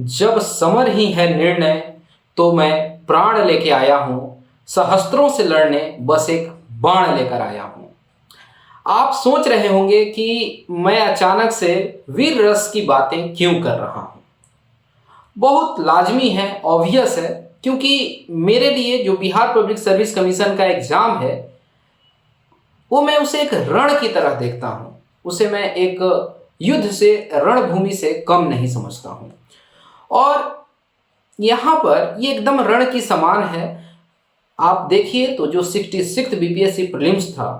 जब समर ही है निर्णय तो मैं प्राण लेके आया हूँ, सहस्त्रों से लड़ने बस एक बाण लेकर आया हूँ। आप सोच रहे होंगे कि मैं अचानक से वीर रस की बातें क्यों कर रहा हूँ। बहुत लाजमी है, ऑब्वियस है, क्योंकि मेरे लिए जो बिहार पब्लिक सर्विस कमीशन का एग्जाम है वो मैं उसे एक रण की तरह देखता हूँ। उसे मैं एक युद्ध से, रणभूमि से कम नहीं समझता हूँ। और यहाँ पर ये एकदम रण की समान है। आप देखिए तो जो 66 बीपीएससी प्रीलिम्स था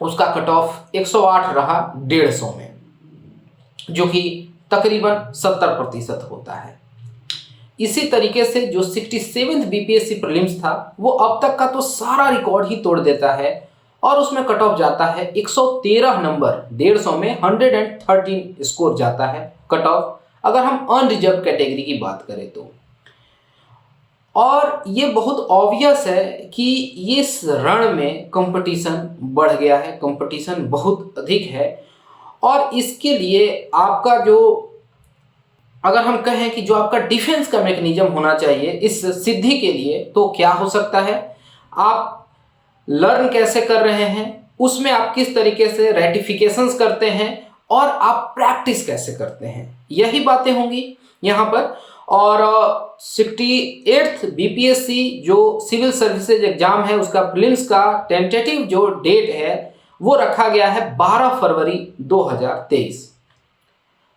उसका कट ऑफ 108 रहा 150 में, जो कि तकरीबन 70% होता है। इसी तरीके से जो 67 बीपीएससी प्रीलिम्स था वो अब तक का तो सारा रिकॉर्ड ही तोड़ देता है और उसमें कट ऑफ जाता है 113 नंबर, 150 में 113 स्कोर जाता है कट ऑफ, अगर हम अनरिजर्व कैटेगरी की बात करें तो। और ये बहुत ऑब्वियस है कि इस रण में कंपटीशन बढ़ गया है, कंपटीशन बहुत अधिक है। और इसके लिए आपका जो, अगर हम कहें कि जो आपका डिफेंस का मैकेनिज्म होना चाहिए इस सिद्धि के लिए, तो क्या हो सकता है। आप लर्न कैसे कर रहे हैं, उसमें आप किस तरीके से रेटिफिकेशंस करते हैं और आप प्रैक्टिस कैसे करते हैं, यही बातें होंगी यहाँ पर। और 68th बीपीएससी जो सिविल सर्विसेज एग्जाम है उसका प्रीलिम्स का टेंटेटिव जो डेट है वो रखा गया है 12 फरवरी 2023।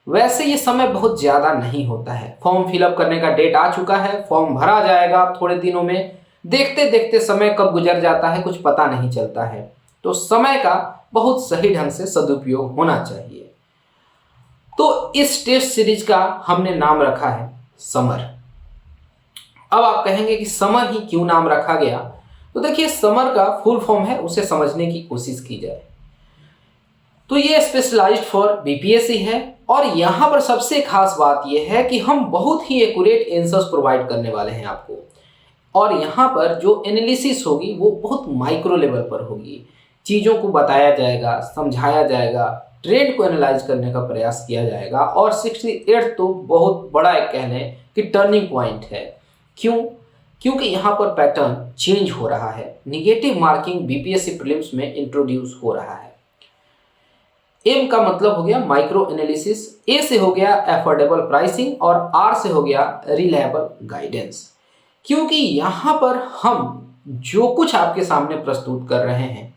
वैसे ये समय बहुत ज़्यादा नहीं होता है, फॉर्म फिलअप करने का डेट आ चुका है, फॉर्म भरा जाएगा थोड़े दिनों में। देखते देखते समय कब गुजर जाता है कुछ पता नहीं चलता है, तो समय का बहुत सही ढंग से सदुपयोग होना चाहिए। तो इस टेस्ट सीरीज का हमने नाम रखा है समर। अब आप कहेंगे कि समर ही क्यों नाम रखा गया, तो देखिए समर का फुल फॉर्म है, उसे समझने की कोशिश की जाए तो ये स्पेशलाइज्ड फॉर बीपीएससी है। और यहाँ पर सबसे खास बात यह है कि हम बहुत ही एक्यूरेट आंसर्स प्रोवाइड करने वाले हैं आपको। और यहाँ पर जो एनालिसिस होगी वो बहुत माइक्रो लेवल पर होगी, चीज़ों को बताया जाएगा, समझाया जाएगा, ट्रेंड को एनालाइज करने का प्रयास किया जाएगा। और 68 तो बहुत बड़ा एक कह लें कि टर्निंग पॉइंट है। क्यों? क्योंकि यहाँ पर पैटर्न चेंज हो रहा है, निगेटिव मार्किंग बीपीएससी प्रीलिम्स में इंट्रोड्यूस हो रहा है। एम का मतलब हो गया माइक्रो एनालिसिस, ए से हो गया एफोर्डेबल प्राइसिंग और आर से हो गया रिलायबल गाइडेंस। क्योंकि यहाँ पर हम जो कुछ आपके सामने प्रस्तुत कर रहे हैं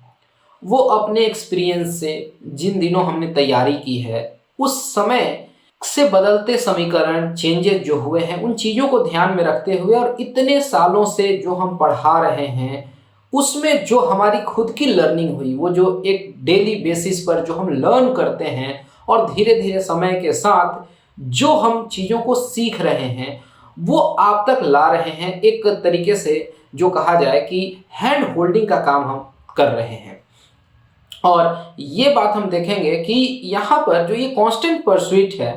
वो अपने एक्सपीरियंस से, जिन दिनों हमने तैयारी की है उस समय से बदलते समीकरण, चेंजेस जो हुए हैं उन चीज़ों को ध्यान में रखते हुए और इतने सालों से जो हम पढ़ा रहे हैं उसमें जो हमारी खुद की लर्निंग हुई, वो जो एक डेली बेसिस पर जो हम लर्न करते हैं और धीरे धीरे समय के साथ जो हम चीज़ों को सीख रहे हैं वो आप तक ला रहे हैं। एक तरीके से जो कहा जाए कि हैंड होल्डिंग का काम हम कर रहे हैं। और ये बात हम देखेंगे कि यहाँ पर जो ये कांस्टेंट परस्यूट है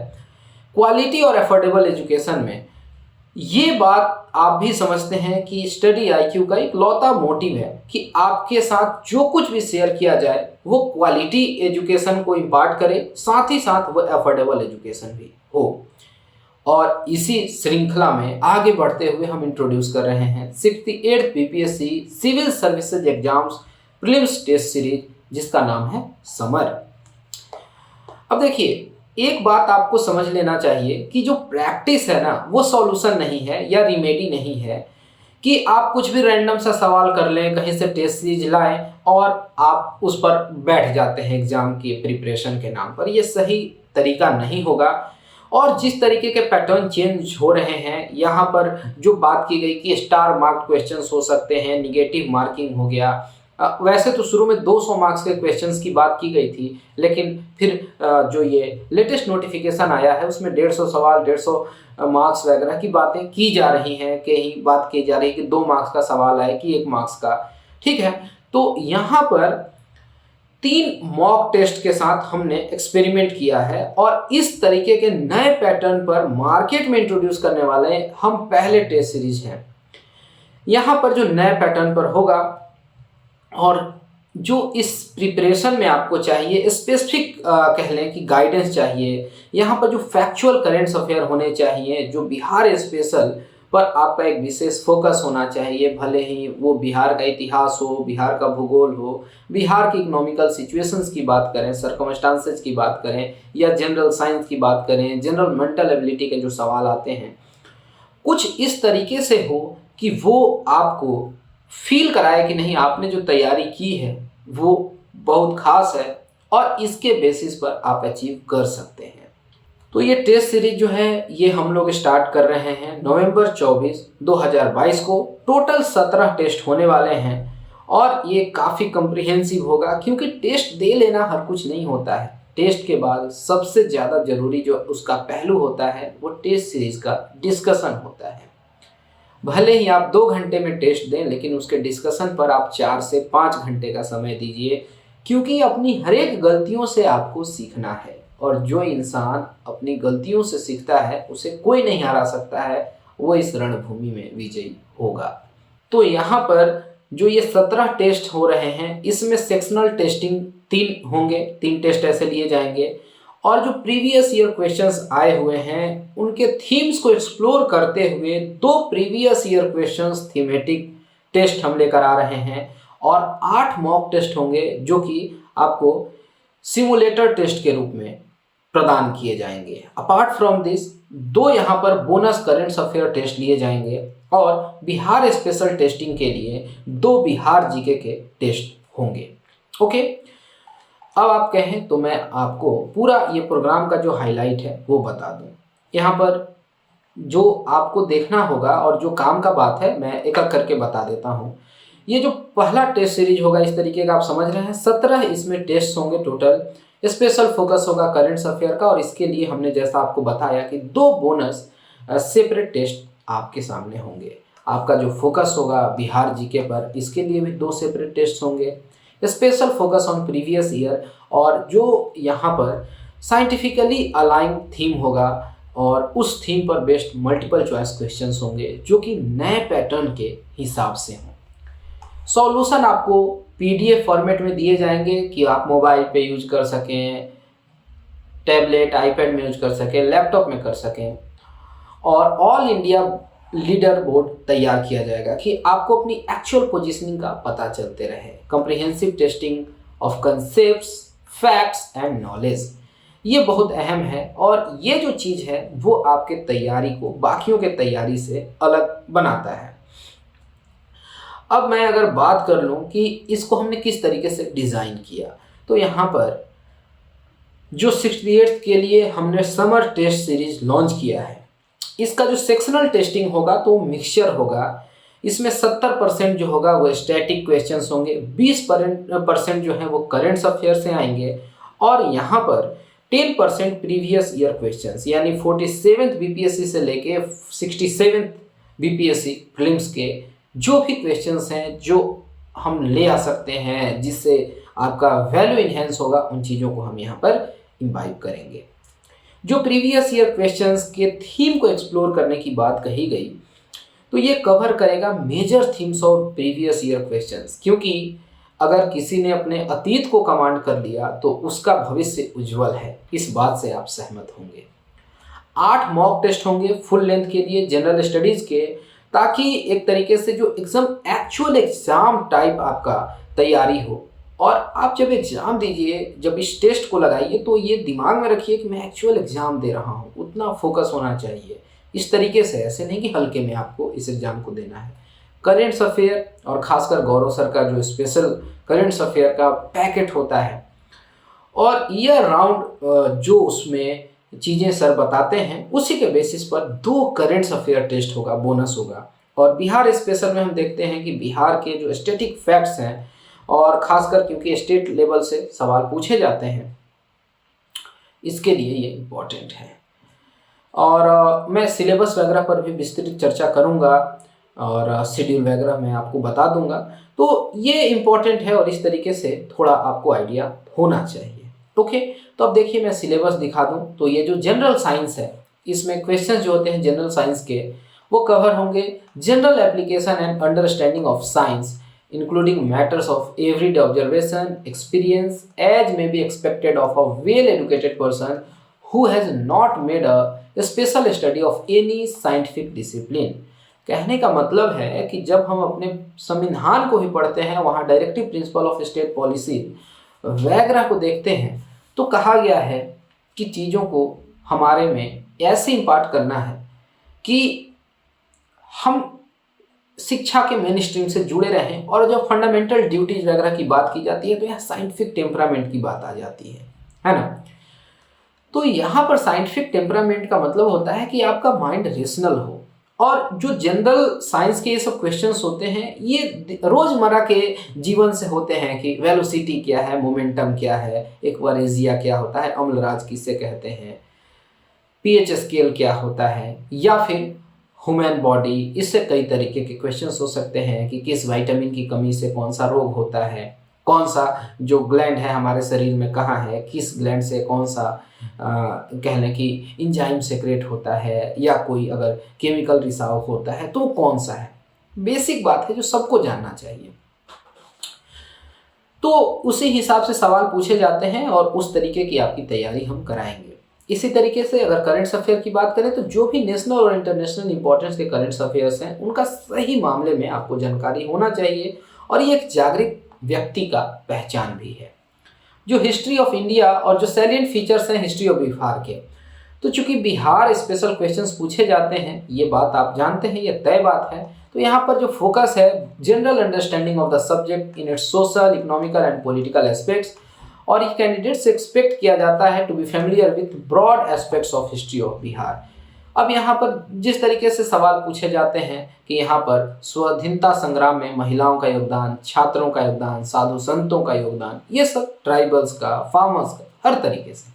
क्वालिटी और एफोर्डेबल एजुकेशन में, ये बात आप भी समझते हैं कि स्टडी आईक्यू का एक लौता मोटिव है कि आपके साथ जो कुछ भी शेयर किया जाए वो क्वालिटी एजुकेशन को इम्पार्ट करे, साथ ही साथ वो एफोर्डेबल एजुकेशन भी हो। और इसी श्रृंखला में आगे बढ़ते हुए हम इंट्रोड्यूस कर रहे हैं 68th BPSC civil services exams prelims test series, जिसका नाम है समर। अब देखिए, एक बात आपको समझ लेना चाहिए कि जो प्रैक्टिस है ना वो सॉल्यूशन नहीं है या रिमेडी नहीं है कि आप कुछ भी रैंडम सा सवाल कर लें, कहीं से टेस्ट सीरीज लाएं और आप उस पर बैठ जाते हैं एग्जाम की प्रिपरेशन के नाम पर। ये सही तरीका नहीं होगा। और जिस तरीके के पैटर्न चेंज हो रहे हैं, यहाँ पर जो बात की गई कि स्टार मार्क्ड क्वेश्चंस हो सकते हैं, निगेटिव मार्किंग हो गया। वैसे तो शुरू में 200 मार्क्स के क्वेश्चंस की बात की गई थी, लेकिन फिर जो ये लेटेस्ट नोटिफिकेशन आया है उसमें 150 सवाल, 150 मार्क्स वगैरह की बातें की जा रही हैं। कहीं बात की जा रही है कि 2 मार्क्स का सवाल आए कि 1 मार्क्स का। ठीक है, तो यहाँ पर 3 मॉक टेस्ट के साथ हमने एक्सपेरिमेंट किया है और इस तरीके के नए पैटर्न पर मार्केट में इंट्रोड्यूस करने वाले हम पहले टेस्ट सीरीज हैं। यहाँ पर जो नए पैटर्न पर होगा और जो इस प्रिपरेशन में आपको चाहिए स्पेसिफिक कह लें कि गाइडेंस चाहिए। यहाँ पर जो फैक्चुअल करेंट्स अफेयर होने चाहिए, जो बिहार स्पेशल पर आपका एक विशेष फोकस होना चाहिए, भले ही वो बिहार का इतिहास हो, बिहार का भूगोल हो, बिहार की इकोनॉमिकल सिचुएशंस की बात करें, सर्कमस्टांसेस की बात करें, या जनरल साइंस की बात करें, जनरल मेंटल एबिलिटी के जो सवाल आते हैं, कुछ इस तरीके से हो कि वो आपको फील कराए कि नहीं, आपने जो तैयारी की है वो बहुत खास है और इसके बेसिस पर आप अचीव कर सकते हैं। तो ये टेस्ट सीरीज जो है ये हम लोग स्टार्ट कर रहे हैं नवंबर 24, 2022 को। टोटल 17 टेस्ट होने वाले हैं और ये काफ़ी कम्प्रिहेंसिव होगा, क्योंकि टेस्ट दे लेना हर कुछ नहीं होता है। टेस्ट के बाद सबसे ज़्यादा ज़रूरी जो उसका पहलू होता है वो टेस्ट सीरीज का डिस्कशन होता है। भले ही आप 2 घंटे में टेस्ट दें, लेकिन उसके डिस्कशन पर आप 4 से 5 घंटे का समय दीजिए, क्योंकि अपनी हर एक गलतियों से आपको सीखना है और जो इंसान अपनी गलतियों से सीखता है उसे कोई नहीं हरा सकता है, वो इस रणभूमि में विजयी होगा। तो यहाँ पर जो ये 17 टेस्ट हो रहे हैं, इसमें सेक्शनल टेस्टिंग 3 होंगे, 3 टेस्ट ऐसे लिए जाएंगे, और जो प्रीवियस ईयर क्वेश्चंस आए हुए हैं उनके थीम्स को एक्सप्लोर करते हुए 2 previous year questions thematic test हम लेकर आ रहे हैं, और 8 मॉक टेस्ट होंगे जो कि आपको सिमुलेटर टेस्ट के रूप में प्रदान किए जाएंगे। अपार्ट फ्रॉम दिस 2 यहाँ पर बोनस करेंट्स अफेयर टेस्ट लिए जाएंगे, और बिहार स्पेशल टेस्टिंग के लिए 2 बिहार जीके के टेस्ट होंगे। ओके, अब आप कहें तो मैं आपको पूरा ये प्रोग्राम का जो हाईलाइट है वो बता दूं। यहाँ पर जो आपको देखना होगा और जो काम का बात है मैं एक एक करके बता देता हूँ। ये जो पहला टेस्ट सीरीज होगा इस तरीके का, आप समझ रहे हैं, 17 इसमें टेस्ट होंगे टोटल। स्पेशल फोकस होगा करेंट्स अफेयर का, और इसके लिए हमने जैसा आपको बताया कि 2 बोनस सेपरेट टेस्ट आपके सामने होंगे। आपका जो फोकस होगा बिहार जीके पर, इसके लिए भी 2 सेपरेट टेस्ट होंगे। Special focus on previous year, और जो यहाँ पर साइंटिफिकली अलाइन थीम होगा और उस थीम पर बेस्ड मल्टीपल चॉइस क्वेश्चंस होंगे जो कि नए पैटर्न के हिसाब से हों। सॉल्यूशन आपको पीडीएफ फॉर्मेट में दिए जाएंगे कि आप मोबाइल पे यूज कर सकें, टैबलेट आईपैड में यूज कर सकें, लैपटॉप में कर सकें, और ऑल इंडिया लीडर बोर्ड तैयार किया जाएगा कि आपको अपनी एक्चुअल पोजीशनिंग का पता चलते रहे। Comprehensive testing of concepts, facts and knowledge, ये बहुत अहम है, और ये जो चीज़ है वो आपके तैयारी को बाकियों के तैयारी से अलग बनाता है। अब मैं अगर बात कर लूँ कि इसको हमने किस तरीके से डिज़ाइन किया, तो यहाँ पर जो 68th के लिए हमने समर टेस्ट सीरीज लॉन्च किया है, इसका जो सेक्शनल टेस्टिंग होगा तो मिक्सचर होगा। इसमें 70% जो होगा वो स्टैटिक क्वेश्चंस होंगे, 20% जो है वो करेंट्स अफेयर से आएंगे, और यहाँ पर 10% प्रीवियस ईयर क्वेश्चंस, यानी 47th बीपीएससी से लेके 67th बीपीएससी प्रीलिम्स के जो भी क्वेश्चंस हैं जो हम ले आ सकते हैं जिससे आपका वैल्यू इन्हेंस होगा, उन चीज़ों को हम यहाँ पर इम्बाइब करेंगे। जो प्रीवियस ईयर क्वेश्चंस के थीम को एक्सप्लोर करने की बात कही गई, तो ये कवर करेगा major themes of previous year questions, क्योंकि अगर किसी ने अपने अतीत को कमांड कर लिया तो उसका भविष्य उज्जवल है, इस बात से आप सहमत होंगे। 8 मॉक टेस्ट होंगे फुल लेंथ के लिए जनरल स्टडीज़ के, ताकि एक तरीके से जो एग्जाम एक्चुअल एग्जाम टाइप आपका तैयारी हो, और आप जब एग्ज़ाम दीजिए, जब इस टेस्ट को लगाइए तो ये दिमाग में रखिए कि मैं एक्चुअल एग्ज़ाम दे रहा हूँ, उतना फोकस होना चाहिए। इस तरीके से, ऐसे नहीं कि हल्के में आपको इस एग्ज़ाम को देना है। करेंट्स अफेयर और ख़ासकर गौरव सर का जो स्पेशल करेंट्स अफेयर का पैकेट होता है, और ईयर राउंड जो उसमें चीज़ें सर बताते हैं उसी के बेसिस पर 2 करेंट्स अफेयर टेस्ट होगा, बोनस होगा। और बिहार स्पेशल में हम देखते हैं कि बिहार के जो स्टैटिक फैक्ट्स हैं, और ख़ासकर क्योंकि स्टेट लेवल से सवाल पूछे जाते हैं, इसके लिए ये इम्पोर्टेंट है। और मैं सिलेबस वगैरह पर भी विस्तृत चर्चा करूँगा और शेड्यूल वगैरह मैं आपको बता दूंगा। तो ये इम्पोर्टेंट है और इस तरीके से थोड़ा आपको आइडिया होना चाहिए। ओके, तो अब देखिए मैं सिलेबस दिखा दूं। तो ये जो जनरल साइंस है, इसमें क्वेश्चंस जो होते हैं जनरल साइंस के वो कवर होंगे। General application and understanding of science including matters of everyday observation, experience, as may be expected of a well-educated person who has not made a special study of any scientific discipline। कहने का मतलब है कि जब हम अपने संविधान को ही पढ़ते हैं, वहाँ directive principle of state policy वगैरह को देखते हैं, तो कहा गया है कि चीज़ों को हमारे में ऐसे इम्पार्ट करना है कि हम शिक्षा के मेन स्ट्रीम से जुड़े रहें, और जब फंडामेंटल ड्यूटीज वगैरह की बात की जाती है तो यहाँ साइंटिफिक टेम्परामेंट की बात आ जाती है ना। तो यहाँ पर साइंटिफिक टेम्परामेंट का मतलब होता है कि आपका माइंड रेशनल हो, और जो जनरल साइंस के ये सब क्वेश्चंस होते हैं ये रोज़मर्रा के जीवन से होते हैं कि वेलोसिटी क्या है, मोमेंटम क्या है, एक्वारेजिया क्या होता है, अम्लराज किसे कहते हैं, पीएच स्केल क्या होता है, या फिर ह्यूमन बॉडी। इससे कई तरीके के क्वेश्चंस हो सकते हैं कि किस विटामिन की कमी से कौन सा रोग होता है, कौन सा जो ग्लैंड है हमारे शरीर में कहाँ है, किस ग्लैंड से कौन सा कह लें कि इंजाइम सेक्रेट होता है, या कोई अगर केमिकल रिसाव होता है तो कौन सा है। बेसिक बात है जो सबको जानना चाहिए। तो उसी हिसाब से सवाल पूछे जाते हैं और उस तरीके की आपकी तैयारी हम कराएंगे। इसी तरीके से अगर करंट अफेयर की बात करें तो जो भी नेशनल और इंटरनेशनल इंपॉर्टेंस के करंट अफेयर्स हैं उनका सही मामले में आपको जानकारी होना चाहिए, और ये एक जागरूक व्यक्ति का पहचान भी है। जो हिस्ट्री ऑफ इंडिया और जो सैलिएंट फीचर्स हैं हिस्ट्री ऑफ बिहार के, तो चूंकि बिहार स्पेशल क्वेश्चंस पूछे जाते हैं, ये बात आप जानते हैं, ये तय बात है। तो यहाँ पर जो फोकस है general understanding of the subject in its social, economical and political aspects, और ये कैंडिडेट से एक्सपेक्ट किया जाता है to be familiar with broad aspects of history of Bihar. अब यहाँ पर जिस तरीके से सवाल पूछे जाते हैं कि यहाँ पर स्वाधीनता संग्राम में महिलाओं का योगदान, छात्रों का योगदान, साधु संतों का योगदान, ये सब ट्राइबल्स का, फार्मर्स का, हर तरीके से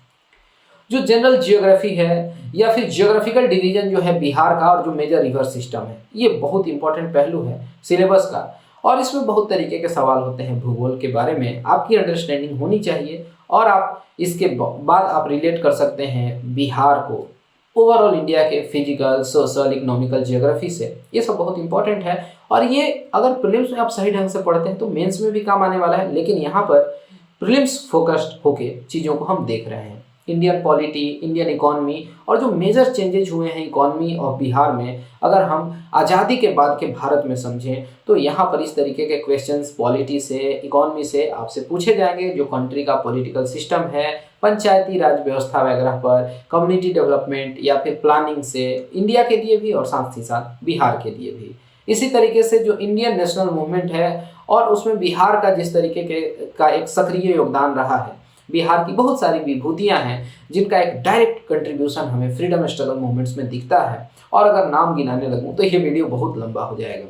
जो जनरल जियोग्राफी है या फिर जियोग्राफिकल डिवीजन जो है बिहार का, और जो मेजर रिवर सिस्टम है, ये बहुत इंपॉर्टेंट पहलू है सिलेबस का, और इसमें बहुत तरीके के सवाल होते हैं। भूगोल के बारे में आपकी अंडरस्टैंडिंग होनी चाहिए, और आप इसके बाद आप रिलेट कर सकते हैं बिहार को ओवरऑल इंडिया के फिजिकल, सोशल, इकोनॉमिकल, जियोग्राफी से। ये सब बहुत इंपॉर्टेंट है, और ये अगर प्रीलिम्स में आप सही ढंग से पढ़ते हैं तो मेंस में भी काम आने वाला है। लेकिन यहाँ पर प्रीलिम्स फोकस्ड होके चीज़ों को हम देख रहे हैं। इंडियन पॉलिटी, इंडियन इकॉनमी, और जो मेजर चेंजेज हुए हैं इकॉनमी ऑफ बिहार में, अगर हम आज़ादी के बाद के भारत में समझें तो यहाँ पर इस तरीके के क्वेश्चंस पॉलिटी से, इकॉनमी से आपसे पूछे जाएंगे। जो कंट्री का पॉलिटिकल सिस्टम है, पंचायती राज व्यवस्था वगैरह पर, कम्युनिटी डेवलपमेंट या फिर प्लानिंग से, इंडिया के लिए भी और साथ ही साथ बिहार के लिए भी। इसी तरीके से जो इंडियन नेशनल मूवमेंट है और उसमें बिहार का जिस तरीके का एक सक्रिय योगदान रहा है, बिहार की बहुत सारी विभूतियां हैं जिनका एक डायरेक्ट कंट्रीब्यूशन हमें फ्रीडम स्ट्रगल मूवमेंट्स में दिखता है, और अगर नाम गिनाने लगूं तो ये वीडियो बहुत लंबा हो जाएगा।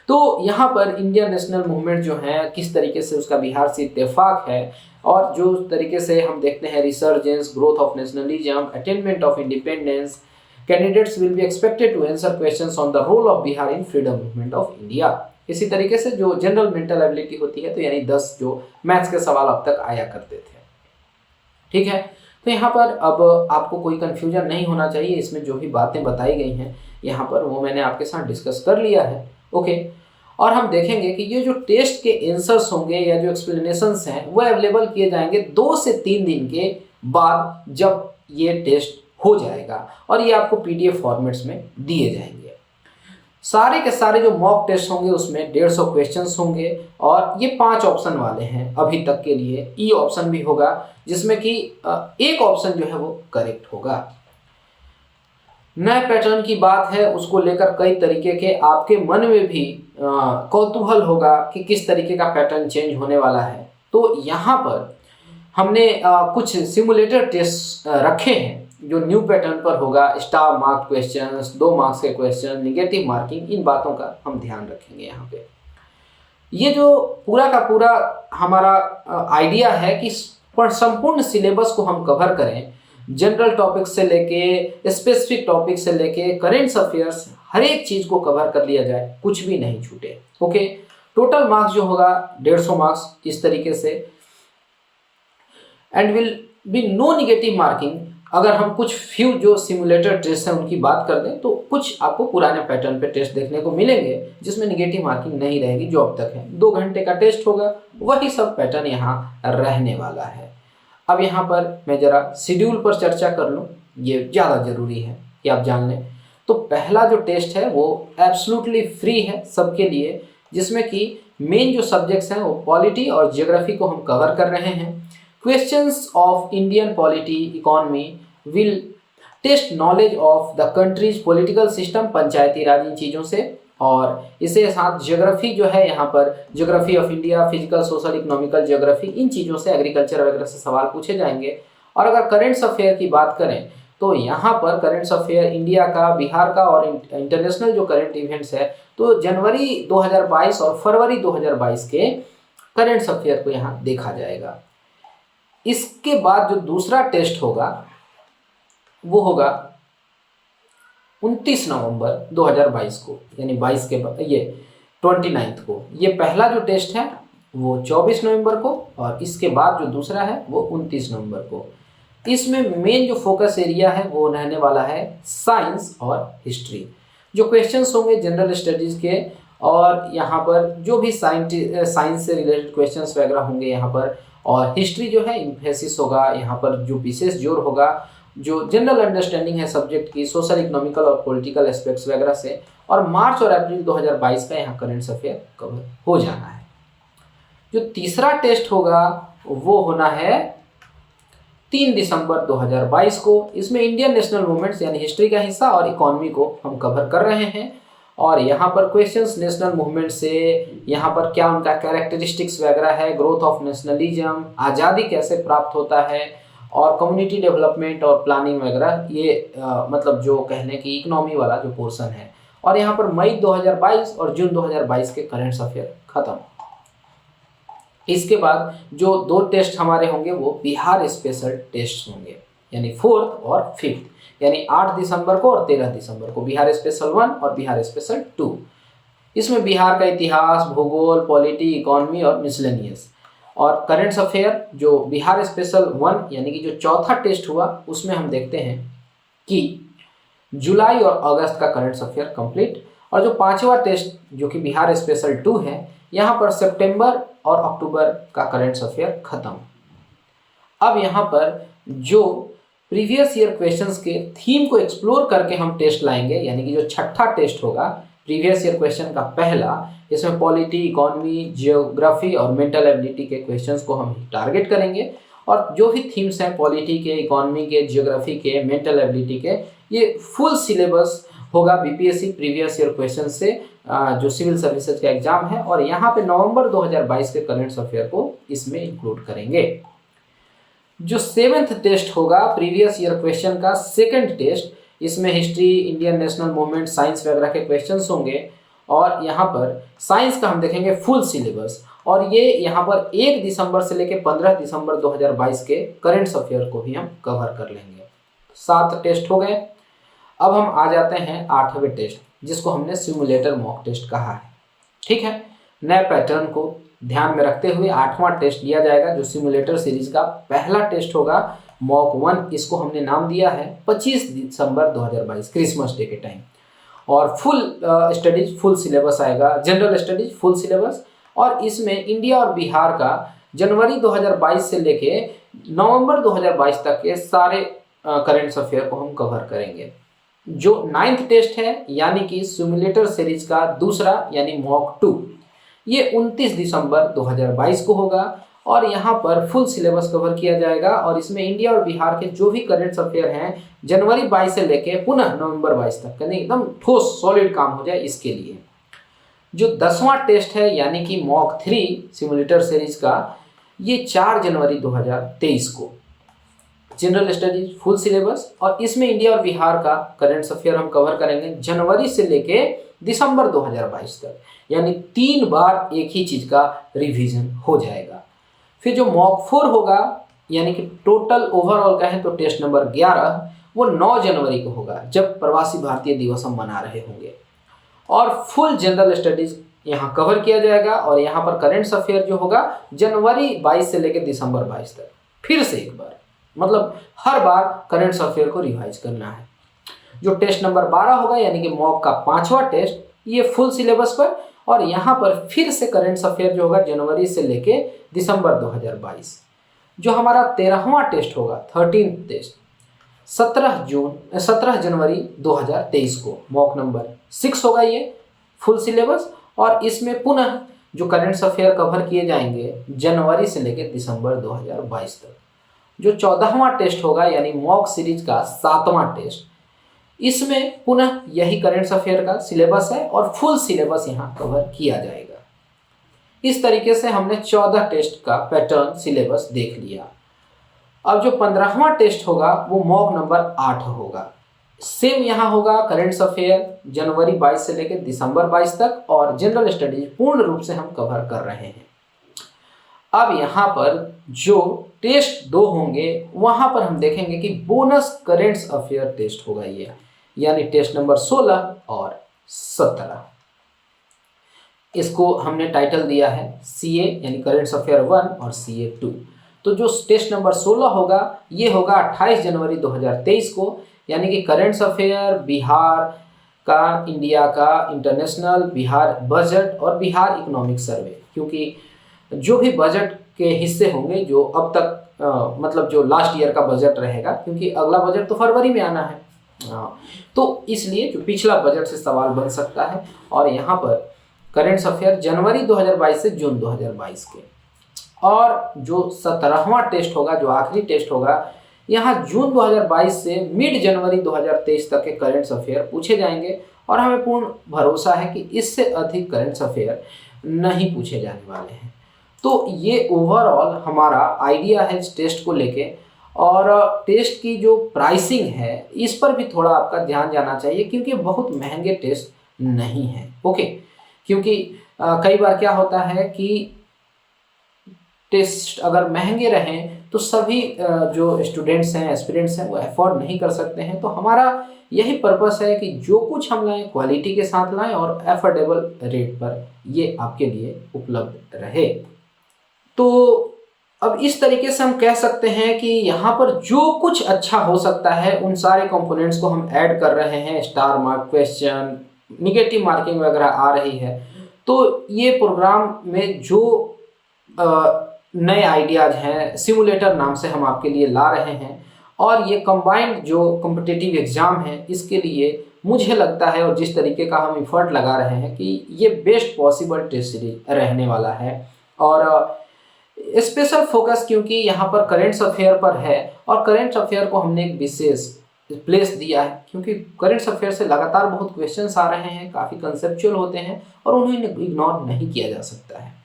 तो यहाँ पर इंडियन नेशनल मूवमेंट जो है किस तरीके से उसका बिहार से इत्तेफाक है, और जो तरीके से हम देखते हैं resurgence, growth of nationalism, attainment of independence, candidates will be expected to answer questions on the role of Bihar in freedom movement of India. इसी तरीके से जो जनरल मेंटल एबिलिटी होती है, तो यानी 10 जो मैथ्स के सवाल अब तक आया करते थे, ठीक है। तो यहाँ पर अब आपको कोई कन्फ्यूजन नहीं होना चाहिए। इसमें जो भी बातें बताई गई हैं यहाँ पर वो मैंने आपके साथ डिस्कस कर लिया है, ओके। और हम देखेंगे कि ये जो टेस्ट के आंसर्स होंगे या जो एक्सप्लेनेशंस हैं वो अवेलेबल किए जाएंगे 2 से 3 दिन के बाद, जब ये टेस्ट हो जाएगा, और ये आपको PDF फॉर्मेट्स में दिए जाएंगे। सारे के सारे जो मॉक टेस्ट होंगे उसमें 150 क्वेश्चंस होंगे, और ये 5 ऑप्शन वाले हैं अभी तक के लिए। ई ऑप्शन भी होगा जिसमें कि एक ऑप्शन जो है वो करेक्ट होगा। नए पैटर्न की बात है, उसको लेकर कई तरीके के आपके मन में भी कौतूहल होगा कि किस तरीके का पैटर्न चेंज होने वाला है। तो यहाँ पर हमने कुछ सिमुलेटर टेस्ट रखे हैं जो न्यू पैटर्न पर होगा। स्टार मार्क क्वेश्चंस, 2 मार्क्स के क्वेश्चन, निगेटिव मार्किंग, इन बातों का हम ध्यान रखेंगे यहाँ पे। ये जो पूरा का पूरा हमारा आइडिया है कि संपूर्ण सिलेबस को हम कवर करें, जनरल टॉपिक से लेके स्पेसिफिक टॉपिक से लेके करेंट अफेयर्स, हर एक चीज़ को कवर कर लिया जाए, कुछ भी नहीं छूटे, ओके। टोटल मार्क्स जो होगा 150 मार्क्स इस तरीके से, and will be no negative marking अगर हम कुछ फ्यू जो सिमुलेटर टेस्ट हैं उनकी बात कर दें तो कुछ आपको पुराने पैटर्न पे टेस्ट देखने को मिलेंगे जिसमें निगेटिव मार्किंग नहीं रहेगी जो अब तक है। 2 घंटे का टेस्ट होगा, वही सब पैटर्न यहाँ रहने वाला है। अब यहाँ पर मैं ज़रा शेड्यूल पर चर्चा कर लूँ, ये ज़्यादा ज़रूरी है कि आप जान लें। तो पहला जो टेस्ट है वो एब्सोल्युटली फ्री है सबके लिए, जिसमें कि मेन जो सब्जेक्ट्स हैं वो पॉलिटी और जियोग्राफी को हम कवर कर रहे हैं। Questions of Indian polity economy will test knowledge of the country's political system, Panchayati Raj, इन चीज़ों से। और इसके साथ ज्योग्राफी जो है यहाँ पर geography of India, physical, social, economical geography, इन चीज़ों से, एग्रीकल्चर वगैरह से सवाल पूछे जाएंगे। और अगर करेंट्स अफेयर की बात करें तो यहाँ पर करेंट्स अफेयर इंडिया का, बिहार का और इंटरनेशनल जो करेंट इवेंट्स है तो जनवरी 2022 और फरवरी 2022 के करेंट्स अफेयर को यहाँ देखा जाएगा। इसके बाद जो दूसरा टेस्ट होगा वो होगा 29 नवंबर 2022 को, यानी 22 के बाद ये 29 को। ये पहला जो टेस्ट है वो 24 नवंबर को और इसके बाद जो दूसरा है वो 29 नवंबर को। इसमें मेन जो फोकस एरिया है वो रहने वाला है साइंस और हिस्ट्री। जो क्वेश्चंस होंगे जनरल स्टडीज़ के, और यहाँ पर जो भी साइंस से रिलेटेड क्वेश्चंस वगैरह होंगे यहाँ पर, और हिस्ट्री जो है इम्फेसिस होगा यहाँ पर, जो विशेष जोर होगा जो जनरल अंडरस्टैंडिंग है सब्जेक्ट की, सोशल, इकोनॉमिकल और पॉलिटिकल एस्पेक्ट्स वगैरह से। और मार्च और अप्रैल 2022 का यहाँ करेंट्स अफेयर कवर हो जाना है। जो तीसरा टेस्ट होगा वो होना है 3 दिसंबर 2022 को। इसमें इंडियन नेशनल मूवमेंट्स यानी हिस्ट्री का हिस्सा और इकोनॉमी को हम कवर कर रहे हैं। और यहाँ पर क्वेश्चंस नेशनल मूवमेंट से, यहाँ पर क्या उनका कैरेक्टरिस्टिक्स वगैरह है, ग्रोथ ऑफ नेशनलिज्म, आज़ादी कैसे प्राप्त होता है, और कम्युनिटी डेवलपमेंट और प्लानिंग वगैरह, ये मतलब जो कहने की इकोनॉमी वाला जो पोर्शन है। और यहाँ पर मई 2022 और जून 2022 के करेंट्स अफेयर खत्म। इसके बाद जो 2 टेस्ट हमारे होंगे वो बिहार स्पेशल टेस्ट होंगे, यानी 4th और 5th, यानी 8 दिसंबर को और 13 दिसंबर को, बिहार स्पेशल 1 और बिहार स्पेशल 2। इसमें बिहार का इतिहास, भूगोल, पॉलिटी, इकोनॉमी और मिसलेनियस। और करेंट्स अफेयर जो बिहार स्पेशल 1 यानी कि जो चौथा टेस्ट हुआ उसमें हम देखते हैं कि जुलाई और अगस्त का करेंट्स अफेयर कंप्लीट। और जो 5वां टेस्ट जो कि बिहार स्पेशल 2 है, यहाँ पर सितंबर और अक्टूबर का करेंट्स अफेयर खत्म। अब यहाँ पर जो प्रीवियस ईयर क्वेश्चंस के थीम को एक्सप्लोर करके हम टेस्ट लाएंगे, यानी कि जो 6ठा टेस्ट होगा प्रीवियस ईयर क्वेश्चन का पहला, इसमें पॉलिटी, इकोनॉमी, जियोग्राफी और मेंटल एबिलिटी के क्वेश्चंस को हम टारगेट करेंगे। और जो भी थीम्स हैं पॉलिटी के, इकोनॉमी के, जियोग्राफी के, मेंटल एबिलिटी के, ये फुल सिलेबस होगा बीपीएससी प्रीवियस ईयर क्वेश्चन से जो सिविल सर्विसेज का एग्जाम है। और यहाँ पे नवंबर 2022 के करेंट्स अफेयर को इसमें इंक्लूड करेंगे। जो 7th टेस्ट होगा प्रीवियस ईयर क्वेश्चन का 2nd टेस्ट, इसमें history, Indian national movement, science वगैरह के क्वेश्चंस होंगे। और यहाँ पर साइंस का हम देखेंगे फुल सिलेबस, और ये यहाँ पर 1 दिसंबर से लेकर 15 दिसंबर 2022 के करेंट्स अफेयर को भी हम कवर कर लेंगे। 7 टेस्ट हो गए। अब हम आ जाते हैं 8वें टेस्ट, जिसको हमने सिमुलेटर मॉक टेस्ट कहा है। ठीक है, नए पैटर्न को ध्यान में रखते हुए 8वां टेस्ट लिया जाएगा, जो सिमुलेटर सीरीज का पहला टेस्ट होगा मॉक 1। इसको हमने नाम दिया है 25 दिसंबर 2022, क्रिसमस डे के टाइम। और फुल स्टडीज, फुल सिलेबस आएगा, जनरल स्टडीज फुल सिलेबस। और इसमें इंडिया और बिहार का जनवरी 2022 से लेके नवंबर 2022 तक के सारे करेंट्स अफेयर को हम कवर करेंगे। जो 9th टेस्ट है यानी कि सिमुलेटर सीरीज का दूसरा यानी मॉक 2, ये 29 दिसंबर 2022 को होगा। और यहाँ पर फुल सिलेबस कवर किया जाएगा और इसमें इंडिया और बिहार के जो भी करेंट्स अफेयर हैं जनवरी 22 से लेके पुनः नवंबर 22 तक, यानी एकदम ठोस सॉलिड काम हो जाए इसके लिए। जो 10वां टेस्ट है यानी कि मॉक 3 सिमुलेटर सीरीज का, ये 4 जनवरी 2023 को, जनरल स्टडीज फुल सिलेबस। और इसमें इंडिया और बिहार का करेंट्स अफेयर हम कवर करेंगे जनवरी से लेके दिसंबर 2022 तक, यानी 3 बार एक ही चीज़ का रिवीजन हो जाएगा। फिर जो मॉक 4 होगा, यानी कि टोटल ओवरऑल कहें तो टेस्ट नंबर 11, वो 9 जनवरी को होगा, जब प्रवासी भारतीय दिवस हम मना रहे होंगे। और फुल जनरल स्टडीज यहाँ कवर किया जाएगा। और यहाँ पर करेंट्स अफेयर जो होगा जनवरी 22 से लेकर दिसंबर 22 तक। फिर से एक बार मतलब हर बार करेंट अफेयर को रिवाइज करना है। जो टेस्ट नंबर 12 होगा यानी कि मॉक का 5वां टेस्ट, ये फुल सिलेबस पर, और यहाँ पर फिर से करेंट अफेयर जो होगा जनवरी से लेके दिसंबर 2022। जो हमारा 13वां टेस्ट होगा, 13th टेस्ट, 17 जनवरी 2023 को, मॉक नंबर 6 होगा ये, फुल सिलेबस, और इसमें पुनः जो करेंट अफेयर कवर किए जाएंगे जनवरी से लेकर दिसंबर 2022 तक। जो 14वां टेस्ट होगा यानी मॉक सीरीज का 7वां टेस्ट, इसमें पुनः यही करेंट अफेयर का सिलेबस है और फुल सिलेबस यहाँ कवर किया जाएगा। इस तरीके से हमने 14 टेस्ट का पैटर्न सिलेबस देख लिया। अब जो 15वां टेस्ट होगा वो मॉक नंबर 8 होगा। सेम यहाँ होगा करेंट अफेयर जनवरी 22 से लेकर दिसंबर 22 तक, और जनरल स्टडीज पूर्ण रूप से हम कवर कर रहे हैं। अब यहाँ पर जो टेस्ट 2 होंगे वहाँ पर हम देखेंगे कि बोनस करेंट अफेयर टेस्ट होगा ये, यानी टेस्ट नंबर 16 और 17। इसको हमने टाइटल दिया है CA यानी करेंट अफेयर 1 और CA 2। तो जो टेस्ट नंबर 16 होगा ये होगा 28 जनवरी 2023 को, यानी कि करेंट अफेयर, बिहार का, इंडिया का, इंटरनेशनल, बिहार बजट और बिहार इकोनॉमिक सर्वे, क्योंकि जो भी बजट के हिस्से होंगे जो अब तक मतलब जो लास्ट ईयर का बजट रहेगा, क्योंकि अगला बजट तो फरवरी में आना है, तो इसलिए जो पिछला बजट से सवाल बन सकता है। और यहाँ पर करेंट अफेयर जनवरी 2022 से जून 2022 के, और जो 17वां टेस्ट होगा, जो आखिरी टेस्ट होगा, यहाँ जून 2022 से मिड जनवरी 2023 तक के करेंट अफेयर पूछे जाएंगे, और हमें पूर्ण भरोसा है कि इससे अधिक करेंट अफेयर नहीं पूछे जाने वाले हैं। तो ये ओवरऑल हमारा आइडिया है इस टेस्ट को लेके, और टेस्ट की जो प्राइसिंग है इस पर भी थोड़ा आपका ध्यान जाना चाहिए, क्योंकि बहुत महंगे टेस्ट नहीं है। ओके, क्योंकि कई बार क्या होता है कि टेस्ट अगर महंगे रहें तो सभी जो स्टूडेंट्स हैं, एस्पिरेंट्स हैं, वो अफोर्ड नहीं कर सकते हैं। तो हमारा यही पर्पस है कि जो कुछ हम लाएं क्वालिटी के साथ लाएं और अफोर्डेबल रेट पर ये आपके लिए उपलब्ध रहे। तो अब इस तरीके से हम कह सकते हैं कि यहाँ पर जो कुछ अच्छा हो सकता है उन सारे कंपोनेंट्स को हम ऐड कर रहे हैं। Star mark, question, negative marking वगैरह आ रही है। तो ये प्रोग्राम में जो नए आइडियाज़ हैं, सिमुलेटर नाम से हम आपके लिए ला रहे हैं, और ये कंबाइंड जो कॉम्पिटिटिव एग्ज़ाम है इसके लिए मुझे लगता है, और जिस तरीके का हम एफर्ट लगा रहे हैं, कि ये बेस्ट पॉसिबल टेस्ट सीरीज रहने वाला है। और स्पेशल फोकस क्योंकि यहाँ पर करेंट अफेयर पर है, और करेंट अफेयर को हमने एक विशेष प्लेस दिया है, क्योंकि करेंट अफेयर से लगातार बहुत क्वेश्चंस आ रहे हैं, काफ़ी कंसेप्चुअल होते हैं और उन्हें इग्नोर नहीं किया जा सकता है।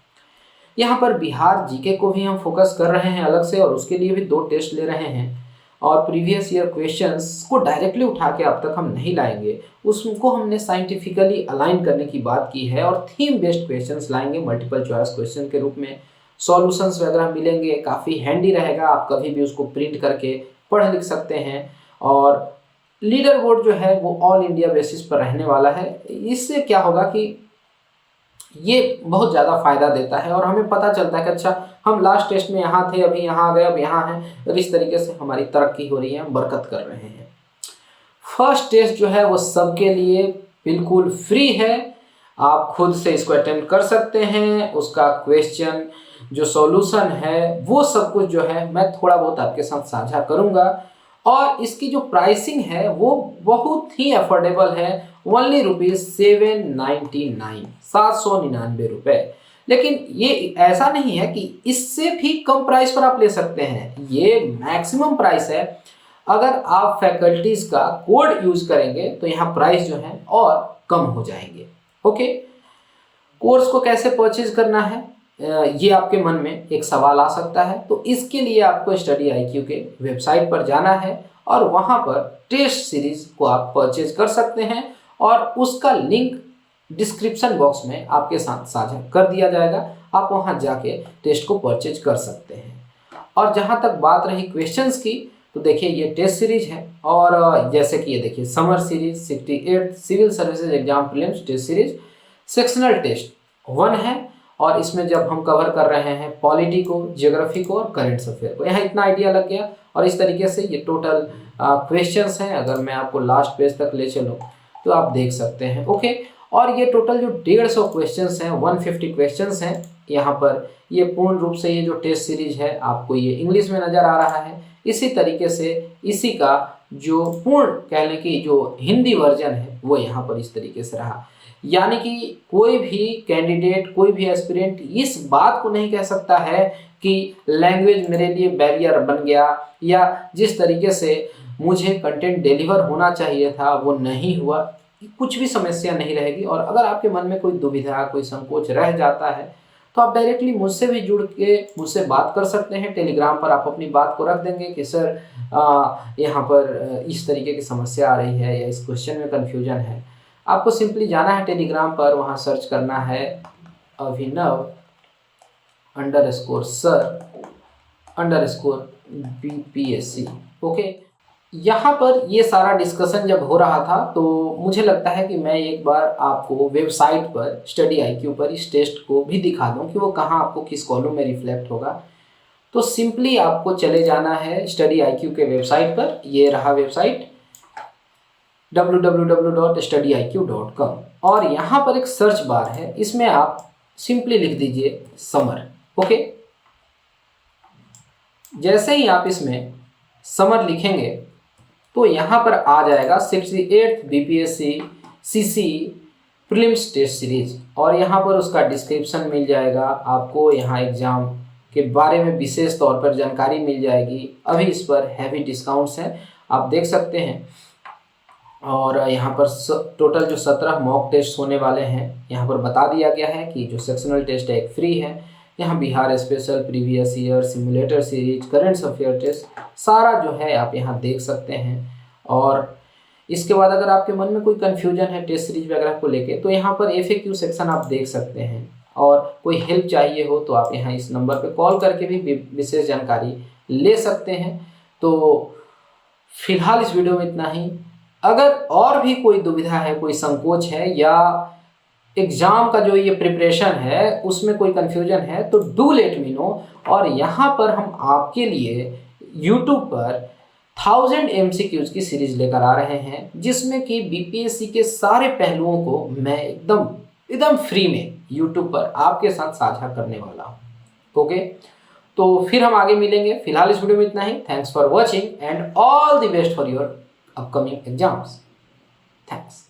यहाँ पर बिहार जीके को भी हम फोकस कर रहे हैं अलग से, और उसके लिए भी 2 टेस्ट ले रहे हैं, और प्रीवियस ईयर क्वेश्चंस को डायरेक्टली उठा के अब तक हम नहीं लाएंगे, उसको हमने साइंटिफिकली अलाइन करने की बात की है, और थीम बेस्ड क्वेश्चंस लाएंगे मल्टीपल चॉइस क्वेश्चन के रूप में। सॉल्यूशंस वगैरह मिलेंगे, काफ़ी हैंडी रहेगा, आप कभी भी उसको प्रिंट करके पढ़ लिख सकते हैं। और लीडर बोर्ड जो है वो ऑल इंडिया बेसिस पर रहने वाला है। इससे क्या होगा कि ये बहुत ज़्यादा फायदा देता है, और हमें पता चलता है कि अच्छा हम लास्ट टेस्ट में यहाँ थे, अभी यहाँ आ गए, अब यहाँ हैं, और इस तरीके से हमारी तरक्की हो रही है, हम बरकत कर रहे हैं। फर्स्ट टेस्ट जो है वो सबके लिए बिल्कुल फ्री है, आप खुद से इसको अटेम्प्ट कर सकते हैं। उसका क्वेश्चन जो सॉल्यूशन है वो सब कुछ जो है मैं थोड़ा बहुत आपके साथ साझा करूंगा, और इसकी जो प्राइसिंग है वो बहुत ही अफोर्डेबल है, ओनली ₹799, 799 रुपये। लेकिन ये ऐसा नहीं है कि इससे भी कम प्राइस पर आप ले सकते हैं, ये मैक्सिमम प्राइस है। अगर आप फैकल्टीज़ का कोड यूज करेंगे तो यहाँ प्राइस जो है और कम हो जाएंगे। ओके, कोर्स को कैसे परचेज करना है ये आपके मन में एक सवाल आ सकता है। तो इसके लिए आपको स्टडी IQ के वेबसाइट पर जाना है, और वहाँ पर टेस्ट सीरीज को आप परचेज कर सकते हैं, और उसका लिंक डिस्क्रिप्शन बॉक्स में आपके साथ साझा कर दिया जाएगा। आप वहाँ जाके टेस्ट को परचेज कर सकते हैं। और जहाँ तक बात रही क्वेश्चंस की, तो देखिए ये टेस्ट सीरीज है, और जैसे कि ये देखिए summer series 68 civil services exam prelims test series, sectional test 1 है, और इसमें जब हम कवर कर रहे हैं पॉलिटी को, ज्योग्राफी को और करेंट अफेयर को, यहाँ इतना आइडिया लग गया। और इस तरीके से ये टोटल क्वेश्चंस हैं। अगर मैं आपको लास्ट पेज तक ले चलूँ तो आप देख सकते हैं। ओके, और ये टोटल जो 150 क्वेश्चंस हैं, 150 क्वेश्चंस हैं यहाँ पर। ये पूर्ण रूप से ये जो टेस्ट सीरीज है आपको ये इंग्लिश में नज़र आ रहा है। इसी तरीके से इसी का जो पूर्ण कह लें कि जो हिंदी वर्जन है वो यहाँ पर इस तरीके से रहा। यानी कि कोई भी कैंडिडेट, कोई भी एस्पिरेंट इस बात को नहीं कह सकता है कि लैंग्वेज मेरे लिए बैरियर बन गया, या जिस तरीके से मुझे कंटेंट डिलीवर होना चाहिए था वो नहीं हुआ। कुछ भी समस्या नहीं रहेगी। और अगर आपके मन में कोई दुविधा, कोई संकोच रह जाता है तो आप डायरेक्टली मुझसे भी जुड़ के मुझसे बात कर सकते हैं। टेलीग्राम पर आप अपनी बात को रख देंगे कि सर यहाँ पर इस तरीके की समस्या आ रही है या इस क्वेश्चन में कन्फ्यूजन है। आपको सिंपली जाना है टेलीग्राम पर, वहाँ सर्च करना है Abhinav_sir_BPSC। ओके, यहाँ पर ये सारा डिस्कशन जब हो रहा था तो मुझे लगता है कि मैं एक बार आपको वेबसाइट पर स्टडी IQ पर इस टेस्ट को भी दिखा दूँ कि वो कहाँ आपको किस कॉलम में रिफ्लेक्ट होगा। तो सिंपली आपको चले जाना है स्टडी IQ के वेबसाइट पर। ये रहा वेबसाइट www.studyiq.com, और यहाँ पर एक सर्च बार है, इसमें आप सिंपली लिख दीजिए समर। ओके, जैसे ही आप इसमें समर लिखेंगे तो यहाँ पर आ जाएगा 68th BPSC CC prelims test series, और यहाँ पर उसका डिस्क्रिप्शन मिल जाएगा आपको। यहाँ एग्ज़ाम के बारे में विशेष तौर पर जानकारी मिल जाएगी। अभी इस पर हैवी डिस्काउंट्स हैं, आप देख सकते हैं। और यहाँ पर टोटल जो 17 मॉक टेस्ट होने वाले हैं यहाँ पर बता दिया गया है कि जो सेक्शनल टेस्ट है एक फ्री है। यहाँ Bihar special, previous year, simulator series, current affair test सारा जो है आप यहाँ देख सकते हैं। और इसके बाद अगर आपके मन में कोई कन्फ्यूजन है टेस्ट सीरीज वगैरह को लेके तो यहाँ पर FAQ सेक्शन आप देख सकते हैं। और कोई हेल्प चाहिए हो तो आप यहाँ इस नंबर पे कॉल करके भी विशेष जानकारी ले सकते हैं। तो फिलहाल इस वीडियो में इतना ही। अगर और भी कोई दुविधा है, कोई संकोच है, या एग्ज़ाम का जो ये प्रिपरेशन है उसमें कोई कन्फ्यूजन है तो डू लेट मी नो। और यहाँ पर हम आपके लिए यूट्यूब पर 1000 MCQs की सीरीज लेकर आ रहे हैं, जिसमें कि BPSC के सारे पहलुओं को मैं एकदम फ्री में यूट्यूब पर आपके साथ साझा करने वाला हूँ। ओके, तो फिर हम आगे मिलेंगे। फिलहाल इस वीडियो में इतना ही। Thanks for watching and all the best for your upcoming exams. Thanks.